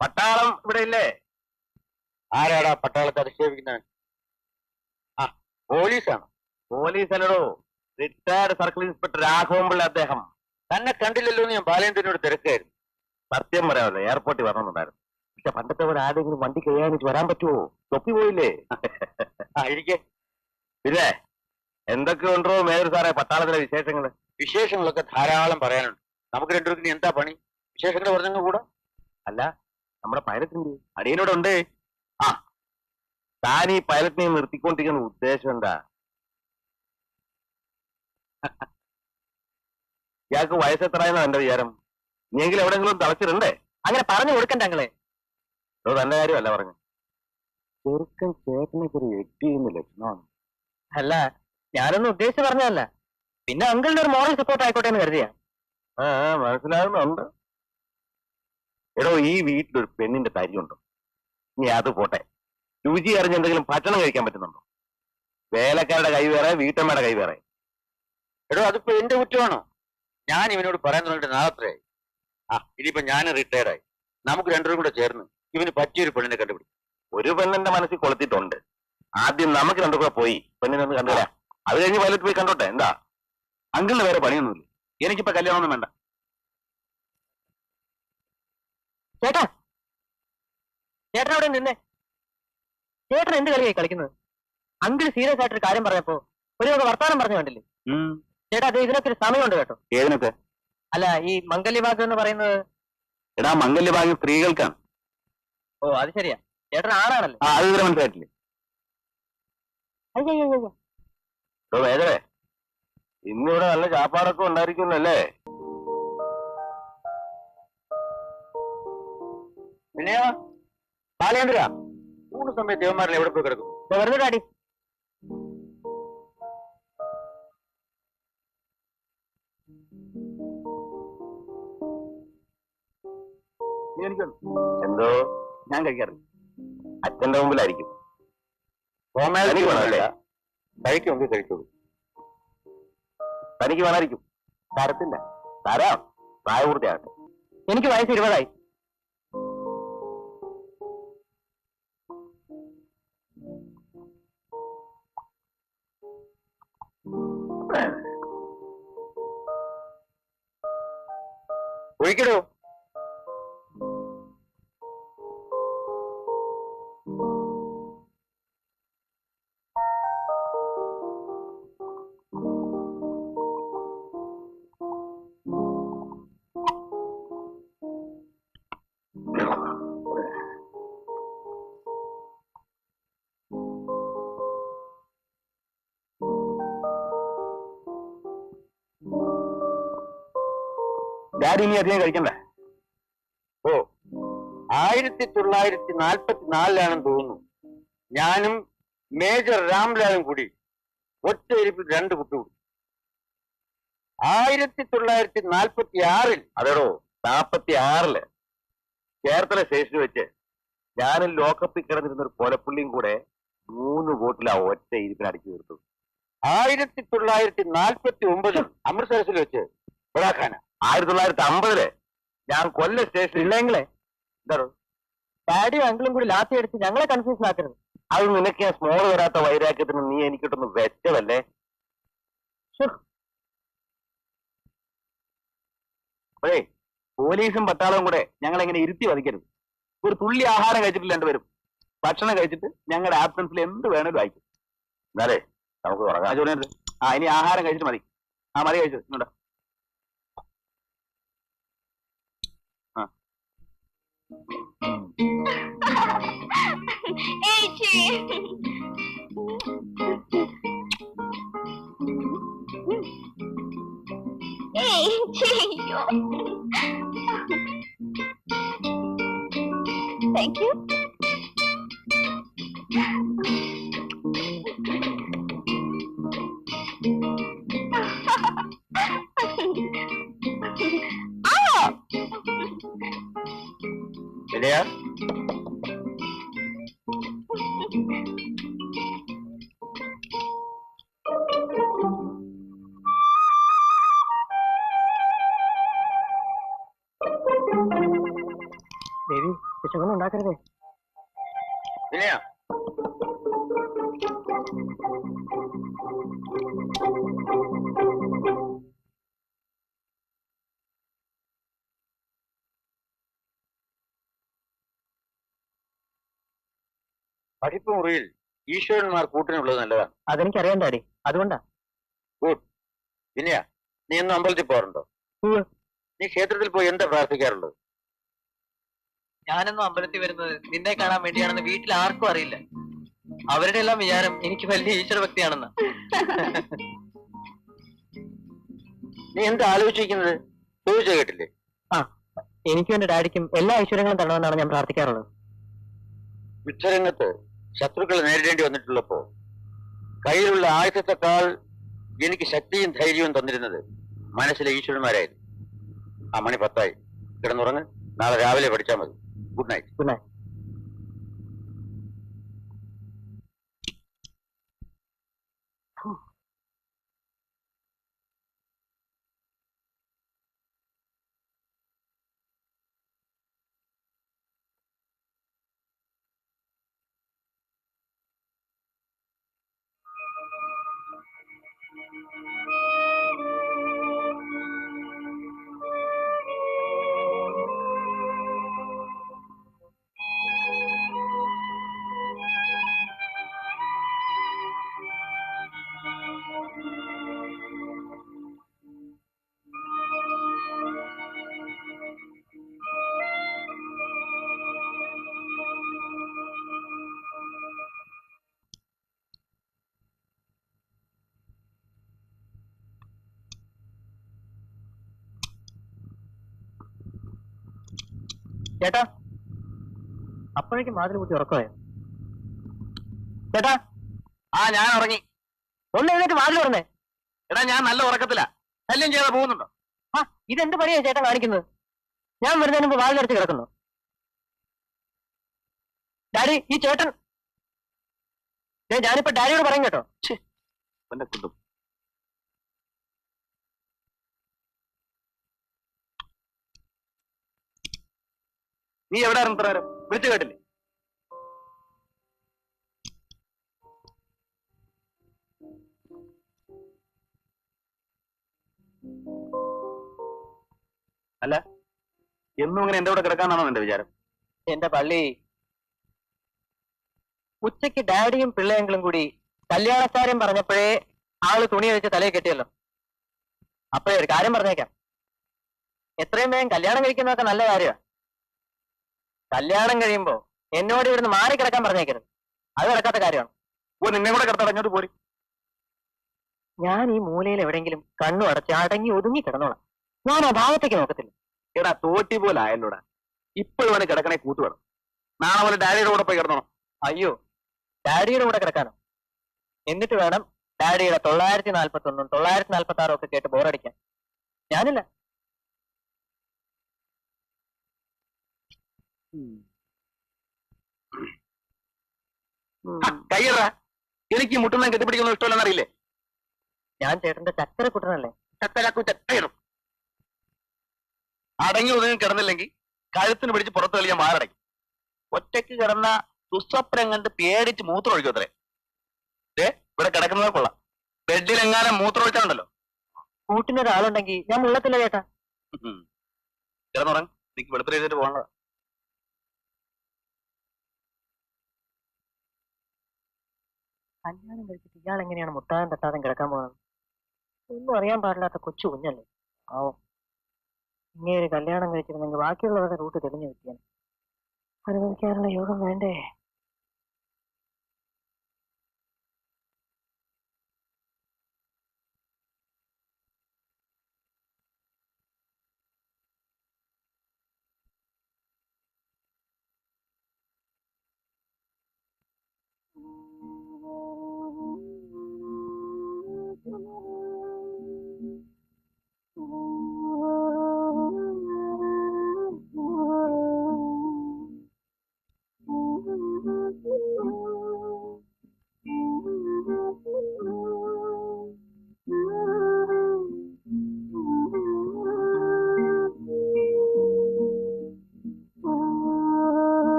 പട്ടാളം ഇവിടെ ഇല്ലേ? ആരാടാ പട്ടാളത്തെ അധിക്ഷേപിക്കുന്നവൻ? ആ, പോലീസാണ്. പോലീസല്ലടോ, റിട്ടയർഡ് സർക്കിൾ ഇൻസ്പെക്ടർ രാഘവൻപിള്ള അദ്ദേഹം. തന്നെ കണ്ടില്ലല്ലോ എന്ന് ഞാൻ ബാലേന്ദ്രനോട് തിരക്കായിരുന്നു. സത്യം പറയാമല്ലോ, എയർപോർട്ടിൽ വരണമെന്നുണ്ടായിരുന്നു. പക്ഷെ പണ്ടത്തെ പോലെ ആരെങ്കിലും വണ്ടി കഴിയാനിട്ട് വരാൻ പറ്റുമോ? തൊപ്പി പോയില്ലേ? ഇരിക്കെ. പിന്നെ എന്തൊക്കെ ഉണ്ടോ മേജർ സാറേ പട്ടാളത്തിലെ വിശേഷങ്ങൾ? വിശേഷങ്ങളൊക്കെ ധാരാളം പറയാനുണ്ട്. നമുക്ക് രണ്ടുപേർക്കും എന്താ പണി? വിശേഷങ്ങൾ പറഞ്ഞങ്ങ് കൂടാ. അല്ല, നമ്മുടെ പൈലറ്റിന്റെ അടിയനോട് ഉണ്ട്. ആ, താൻ ഈ പൈലറ്റിനെ നിർത്തിക്കൊണ്ടിരിക്കുന്ന ഉദ്ദേശം എന്താ? ഇയാൾക്ക് വയസ്സെത്രയെന്നാ എന്റെ വിചാരം? നീയെങ്കിലും എവിടെയെങ്കിലും തളച്ചിട്ടുണ്ടേ? അങ്ങനെ പറഞ്ഞു കൊടുക്കണ്ട ഞങ്ങളെ. തന്റെ കാര്യമല്ല പറഞ്ഞു. ചെറുക്കൻ ചേട്ടനെ ഒരു എഡ്ജ് ചെയ്യുന്ന ലക്ഷണമാണ്. അല്ല, ഞാനൊന്നും ഉദ്ദേശിച്ച് പറഞ്ഞതല്ല. പിന്നെ അങ്കിളിന്റെ ഒരു മോറൽ സപ്പോർട്ട് ആയിക്കോട്ടെ എന്ന് കരുതിയാ. മനസ്സിലാകുന്നുണ്ട്. എടോ, ഈ വീട്ടിലൊരു പെണ്ണിന്റെ തരിയുണ്ടോ? നീ അത് പോട്ടെ, രുചി അറിഞ്ഞ് എന്തെങ്കിലും ഭക്ഷണം കഴിക്കാൻ പറ്റുന്നുണ്ടോ? വേലക്കാരുടെ കൈ വേറെ, വീട്ടമ്മയുടെ കൈ വേറെ. എടോ, അതിപ്പോ എന്റെ കുറ്റമാണോ? ഞാൻ ഇവനോട് പറയാൻ തുടങ്ങിയിട്ട് നാളത്രയായി. ഇനിയിപ്പോ ഞാൻ റിട്ടയർഡായി. നമുക്ക് രണ്ടുപേരും കൂടെ ചേർന്ന് ഇവന് പറ്റിയൊരു പെണ്ണിനെ കണ്ടുപിടിക്കും. ഒരു പെണ്ണിന്റെ മനസ്സിൽ കൊളുത്തിട്ടുണ്ട്. ആദ്യം നമുക്ക് രണ്ടു കൂടെ പോയി പെണ്ണിനെ ഒന്ന് കണ്ടുവരാം. അത് കഴിഞ്ഞ് പൈലറ്റ് പോയി കണ്ടോട്ടെ. എന്താ അങ്കിളിന് വേറെ പണിയൊന്നുമില്ല. എനിക്കിപ്പോ കല്യാണമൊന്നും വേണ്ട. ചേട്ടാ, ചേട്ടൻ അവിടെ നിന്നേ. ചേട്ടൻ എന്ത് കളിയായി കളിക്കുന്നത്? അങ്കിൾ സീരിയസ് ആയിട്ടൊരു കാര്യം പറഞ്ഞപ്പോ ഒരു വർത്താനം പറഞ്ഞു കണ്ടില്ലേ ചേട്ടാ? അത് ഇതിനൊക്കെ ഒരു സമയമുണ്ട് കേട്ടോ. ഏതിനൊക്കെ? അല്ല, ഈ മംഗല്യഭാഗ്യം എന്ന് പറയുന്നത്. എടാ, മംഗല്യഭാഗ്യം സ്ത്രീകൾക്കാണ്. ഓ, അത് ശരിയാ. ചേട്ടൻ ആണാണല്ലോ. അത് ഇതുവരെ മനസ്സിലായിട്ടില്ലേ? വേദവേ, ഇന്നിവിടെ നല്ല ചാപ്പാടൊക്കെ ഉണ്ടായിരിക്കുന്നല്ലേ? പിന്നെയോ ബാലേന്ദ്ര, മൂന്ന് സമയത്ത് ദേവന്മാരിൽ എവിടെ പോയി കിടക്കും? വെറുതെ ഡാഡി. എന്തോ ഞാൻ കഴിക്കാറില്ല. അച്ഛന്റെ മുമ്പിലായിരിക്കും. കഴിക്കുമെങ്കിൽ കഴിച്ചോളൂ. തനിക്ക് വേണമായിരിക്കും. തരത്തില്ല. തരാം, പ്രായപൂർത്തിയാകട്ടെ. എനിക്ക് വയസ്സ് 20ആയി. ഒഴിക്കടോ. ഡാഡി ഇനി അധികം കഴിക്കണ്ടേ? ഓ, 1944 തോന്നുന്നു ഞാനും മേജർ രാംലാലും കൂടി ഒറ്റ ഇരിപ്പിൽ 2 കുട്ടി കൂടി. 1946 അതേടോ, 46 ചേർത്തല സ്റ്റേഷനിൽ വെച്ച് ഞാനും ലോക്കപ്പിൽ കിടന്നിരുന്ന ഒരു കൊലപ്പുള്ളിയും കൂടെ 3 വോട്ടിലാ ഒറ്റ ഇരിപ്പിന് അടിച്ചു തീർത്തു. 1949 അമൃത്സരസിൽ വെച്ച് ബഡാഖാന. 1950 ഞാൻ കൊല്ലം സ്റ്റേഷനിൽ ഇല്ലെങ്കിലേ ഡാഡിയും അങ്കിളും കൂടി ലാത്തി അടിച്ച് ഞങ്ങളെ കൺഫ്യൂഷൻ ആക്കരുത്. അത് നിനക്ക് ഞാൻ സ്മോൾ വരാത്ത വൈരാഗ്യത്തിന് നീ എനിക്കിട്ടൊന്ന് വെച്ചതല്ലേ? അപ്പോഴേ പോലീസും പട്ടാളവും കൂടെ ഞങ്ങളെങ്ങനെ ഇരുത്തി വധിക്കരുത്. ഒരു തുള്ളി ആഹാരം കഴിച്ചിട്ടില്ല രണ്ടുപേരും. ഭക്ഷണം കഴിച്ചിട്ട് ഞങ്ങളുടെ ആബ്സൻസിൽ എന്ത് വേണേലും അയക്കും. എന്നാലേ നമുക്ക് തുടങ്ങാം. ഇനി ആഹാരം കഴിച്ചിട്ട് മതി. മതി കഴിച്ചത് ഇങ്ങോട്ട്. Thank you. വിജയ, വിഷമൊന്നും ഉണ്ടാക്കരുതേ. വിനയ, പഠിപ്പ് മുറിയിൽ ഈശ്വരന്മാർ കൂട്ടിനുള്ളത് നല്ലതാണ്. അതെനിക്കറിയാൻ ഡാഡി, അതുകൊണ്ടാ. വിനയ, നീ എന്നും അമ്പലത്തിൽ പോകാറുണ്ടോ? ഉവ്വ്. നീ ക്ഷേത്രത്തിൽ പോയി എന്താ പ്രാർത്ഥിക്കാറുള്ളത്? ഞാനൊന്നും അമ്പലത്തിൽ വരുന്നത് നിന്നെ കാണാൻ വേണ്ടിയാണെന്ന് വീട്ടിൽ ആർക്കും അറിയില്ല. അവരുടെ എല്ലാം വിചാരം എനിക്ക് വലിയ ഈശ്വര ഭക്തിയാണെന്ന്. നീ എന്താ ആലോചിക്കുന്നത്? ചോദിച്ചു കേട്ടില്ലേ? ആ, എനിക്കും എന്റെ ഡാഡിക്കും എല്ലാ ഐശ്വര്യങ്ങളും തരണമെന്നാണ് ഞാൻ പ്രാർത്ഥിക്കാറുള്ളത്. യുദ്ധരംഗത്ത് ശത്രുക്കളെ നേരിടേണ്ടി വന്നിട്ടുള്ളപ്പോ കയ്യിലുള്ള ആയുധത്തെക്കാൾ എനിക്ക് ശക്തിയും ധൈര്യവും തന്നിരുന്നത് മനസ്സിലെ ഈശ്വരന്മാരായിരുന്നു. ആ മണി 10 കിടന്നുറങ്ങ്. നാളെ രാവിലെ പഠിച്ചാൽ മതി. Good night. Good night. ചേട്ടാ, അപ്പോഴേക്കും വാതിൽ കൂട്ടി ഉറക്കമായോ? ചേട്ടാ, ആ ഞാൻ ഉറങ്ങി. ഒന്ന് എഴുന്നേറ്റ് വാതിൽ തുറന്നേ. എടാ ഞാൻ നല്ല ഉറക്കത്തില. ശല്യം ചെയ്യാതെ പോകുന്നുണ്ടോ? ആ, ഇതെന്ത് പണിയാ ചേട്ടൻ കാണിക്കുന്നത്? ഞാൻ വരുന്നതിന് മുമ്പ് വാതിലടച്ച് കിടക്കുന്നു. ഡാഡി, ഈ ചേട്ടൻ ഞാനിപ്പോ ഡാഡിയോട് പറയും കേട്ടോ. എന്നെ കിട്ടും. നീ എവിടെ ഇത്ര നേരം? വിളിച്ചു കേട്ടില്ലേ? അല്ല, എന്നും ഇങ്ങനെ എന്റെ കൂടെ കിടക്കാനാണോ നിന്റെ വിചാരം? എന്റെ പള്ളി, ഉച്ചയ്ക്ക് ഡാഡിയും പിള്ളേങ്ങളും കൂടി കല്യാണക്കാര്യം പറഞ്ഞപ്പോഴേ ആള് തുണി വെച്ച് തലയിൽ കെട്ടിയല്ലോ. അപ്പോഴേ ഒരു കാര്യം പറഞ്ഞേക്കാം, എത്രയും വേഗം കല്യാണം കഴിക്കുന്നതൊക്കെ നല്ല കാര്യമാണ്. കല്യാണം കഴിയുമ്പോ എന്നോട് ഇവിടുന്ന് മാറി കിടക്കാൻ പറഞ്ഞേക്കരുത്. അത് നടക്കാത്ത കാര്യമാണ്. ഓ, നിന്നെ കൂടെ കിടത്താൻ അങ്ങോട്ട് പോരി. ഞാൻ ഈ മൂലയിൽ എവിടെയെങ്കിലും കണ്ണു അടച്ച് അടങ്ങി ഒതുങ്ങി കിടന്നോളാം. ഞാൻ ആ ഭാഗത്തേക്ക് നോക്കത്തില്ല. എടാ തോട്ടി പോലെ ആയല്ലോടാ. ഇപ്പോഴും അവന് കിടക്കണേ കൂട്ടുവേണം. നാളെ പോലെ ഡാഡിയുടെ കൂടെ പോയി കിടന്നോ. അയ്യോ, ഡാഡിയുടെ കൂടെ കിടക്കാനോ? എന്നിട്ട് വേണം ഡാഡിയുടെ 941 946 ഒക്കെ കേട്ട് ബോറടിക്കാൻ. ഞാനില്ല. കയ്യറ, എനിക്ക് മുട്ടുന്ന കെട്ടിപ്പിടിക്കുന്ന ഇഷ്ടമല്ലെന്നറിയില്ലേ? ഞാൻ ചേട്ടന്റെ ചക്കര കുട്ടനല്ലേ? ചക്കരാക്കും. അടങ്ങി ഒതുങ്ങി കിടന്നില്ലെങ്കിൽ കഴുത്തിന് പിടിച്ച് പുറത്ത് കളിയാൻ വാറടയ്ക്കും. ഒറ്റയ്ക്ക് കിടന്ന ദുസ്വപ്നം കണ്ട് പേടിച്ച് മൂത്രം ഒഴിക്കത്രേ. ഇവിടെ കിടക്കുന്നത് കൊള്ളാം. ബെഡിലെങ്ങാനും മൂത്രം ഒഴിച്ചാണ്ടല്ലോ. കൂട്ടിനൊരാളുണ്ടെങ്കിൽ ഞാൻ മുള്ളത്തില്ല ചേട്ടാ. കിടന്നുറങ്ങ്. എനിക്ക് വെളുപ്പിൽ എഴുതിട്ട് പോകണ്ട. കല്യാണം കഴിച്ചിട്ട് ഇയാൾ എങ്ങനെയാണ് മുട്ടാനും തട്ടാതെ കിടക്കാൻ പോകുന്നത്? ഒന്നും അറിയാൻ പാടില്ലാത്ത കൊച്ചു കുഞ്ഞല്ലേ. ആവോ, ഇങ്ങനെ ഒരു കല്യാണം കഴിച്ചിരുന്നെങ്കിൽ ബാക്കിയുള്ളവരുടെ റൂട്ട് തെളിഞ്ഞു കിട്ടിയാണ്. അനുഭവിക്കാനുള്ള യോഗം വേണ്ടേ?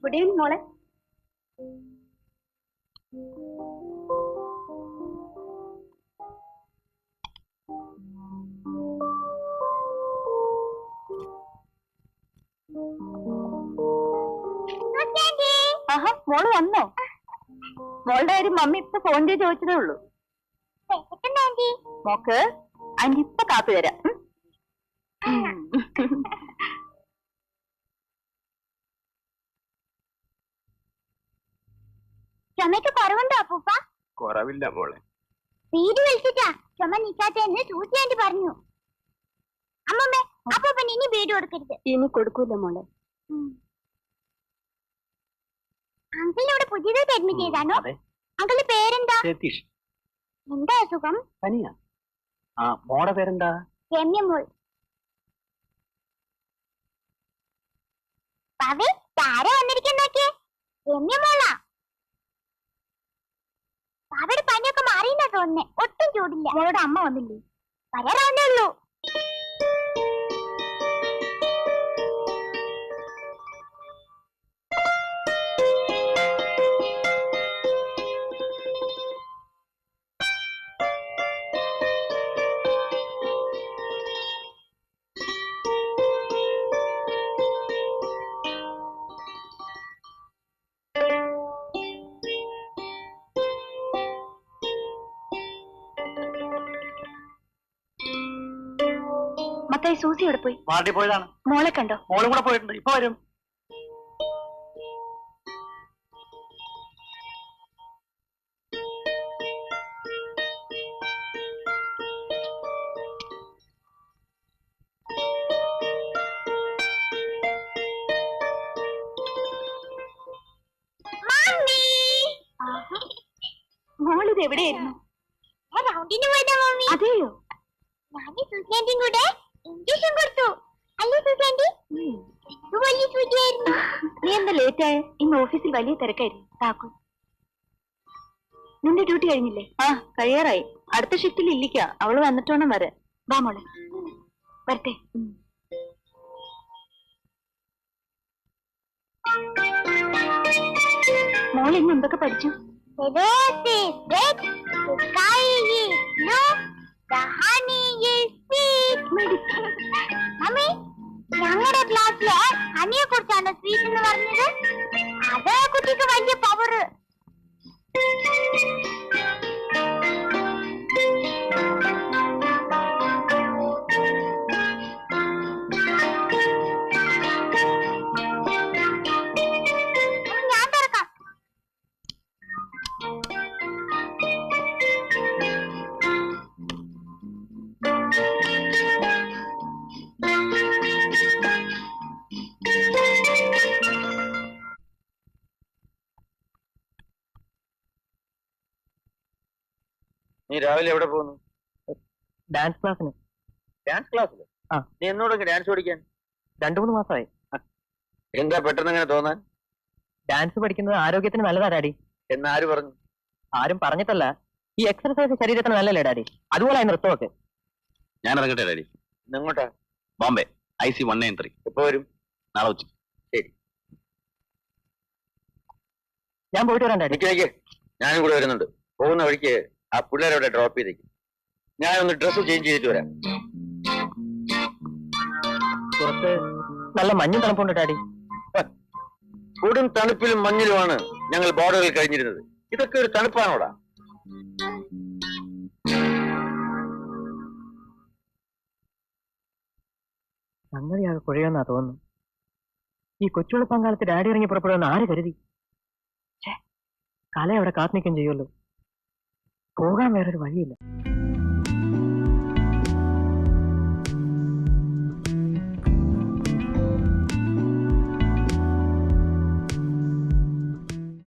ഗുഡ് ഈവനിങ് മോളെ. ആഹാ, മോള് വന്നോ? മോളുടെ കാര്യം മമ്മി ഇപ്പൊ ഫോൺ ചെയ്ത് ചോദിച്ചതേ ഉള്ളൂ. മോക്ക് ആന്റി ഇപ്പൊ കാപ്പി തരാം. ചുമക്ക് കുറവുണ്ടോ അപ്പൂപ്പ? കുറവില്ല മോളെ. വീട് വലിച്ചിട്ടാ ചുമ നിൽക്കാത്തെന്ന് സൂചി ആന്റി പറഞ്ഞു. അമ്മമ്മേ, അപ്പൂപ്പൻ ഇനി വീട് കൊടുക്കരുത്. ഇനി കൊടുക്കൂല മോളെ. അങ്കിളിനോട് പുതിയതായിട്ട് അഡ്മിറ്റ് ചെയ്താണോ? അങ്കിളിന്റെ പേരെന്താ? രതീഷ്. എന്താ അസുഖം? പനിയാ. ആ, മോടെ പേരെന്താ? രമ്യമോൾ. പവി, താര വന്നിരിക്കുന്നൊക്കെ രമ്യമോളാ. പവിയുടെ പനിയൊക്കെ മാറിയെന്നാ തോന്നുന്നേ. ഒട്ടും ചൂടില്ല. മോളുടെ അമ്മ വന്നില്ലേ? വരാറാവുന്നേ ഉള്ളൂ. മത്തായി, സൂസി എവിടെ പോയി? വാർഡിൽ പോയതാണ്. മോളെ കണ്ടോ? മോളും കൂടെ പോയിട്ടുണ്ട്. ഇപ്പൊ വരും. മോളിത് എവിടെയായിരുന്നു? അതെയോ? ഞാനും സൂചിയാന്റിയും കൂടെ ഇഞ്ചക്ഷൻ കൊടുത്തു. അല്ലേ സൂചിയാന്റി? വലിയ സൂചിയായിരുന്നു. നീ എന്താ ലേറ്റ് ആയ? ഇന്ന് ഓഫീസിൽ വലിയ തിരക്കായിരുന്നു. താക്കൂ. നിന്റെ ഡ്യൂട്ടി കഴിഞ്ഞില്ലേ? ആ, കഴിയാറായി. അടുത്ത ഷിഫ്റ്റിൽ ഇല്ലിക്ക. അവള് വന്നിട്ട് വേണം വരാൻ. വാ മോളെ, വരട്ടെ. മോൾ ഇന്ന് എന്തൊക്കെ പഠിച്ചു? ഞങ്ങളുടെ ക്ലാസ്സില് ഹണിയെ കുറിച്ചാണ് സ്വീറ്റ് എന്ന് പറഞ്ഞത്. അതേ കുട്ടിക്ക് വലിയ പവർ. ഞാൻ തുറക്കാം. നീ രാവിലെ എവിടെ പോകുന്നു? ഡാൻസ് ക്ലാസ്സിന്. ഡാൻസ് ക്ലാസ്സിൽ? ആ. നീ എന്നോടൊക്കെ ഡാൻസ് പഠിക്കാൻ? 2-3 മാസമായി. എന്താ പെട്ടെന്ന് അങ്ങനെ തോന്നാൻ? ഡാൻസ് പഠിക്കുന്നത് ആരോഗ്യത്തിന് നല്ലതാ ഡാഡി. എന്നാര് പറഞ്ഞു? ആരും പറഞ്ഞിട്ടല്ല. ഈ എക്സർസൈസ് ശരീരത്തിന് നല്ലല്ലേ ഡാഡി? അതുപോലെ നൃത്തമൊക്കെ. ഞാൻ ഇറങ്ങട്ടെ ഡാഡി. എങ്ങോട്ടാ? ബോംബെ, IC 193. എപ്പോ വരും? നാളെ ഉച്ചയ്ക്ക്. ശരി. ഞാൻ പോയിട്ട് വരാം ഡാഡി. നിക്ക്. ഞാനും കൂടെ വരുന്നുണ്ട്. പോകുന്ന വഴിക്ക് ആ പിള്ളേരവിടെ ഡ്രോപ്പ് ചെയ്തേക്കും. ഞാനൊന്ന് ഡ്രസ്സ് ചേഞ്ച് ചെയ്തിട്ട് വരാം. പുറത്ത് നല്ല മഞ്ഞും തണുപ്പുണ്ട് ഡാഡി. കൊടും തണുപ്പിലും മഞ്ഞിലുമാണ് ഞങ്ങൾ ബോർഡറിൽ കഴിഞ്ഞിരുന്നത്. ഇതൊക്കെ ഒരു തണുപ്പാണോടാ? സംഗതിയാകെ കുഴയെന്നാ തോന്നുന്നു. ഈ കൊച്ചുവെളുപ്പങ്കാലത്ത് ഡാഡി ഇറങ്ങി പുറപ്പെടുമെന്ന് ആര് കരുതി? കല അവിടെ കാത്തു നിൽക്കുകയും ചെയ്യുമല്ലോ. പോകാൻ വേറൊരു വഴിയില്ല.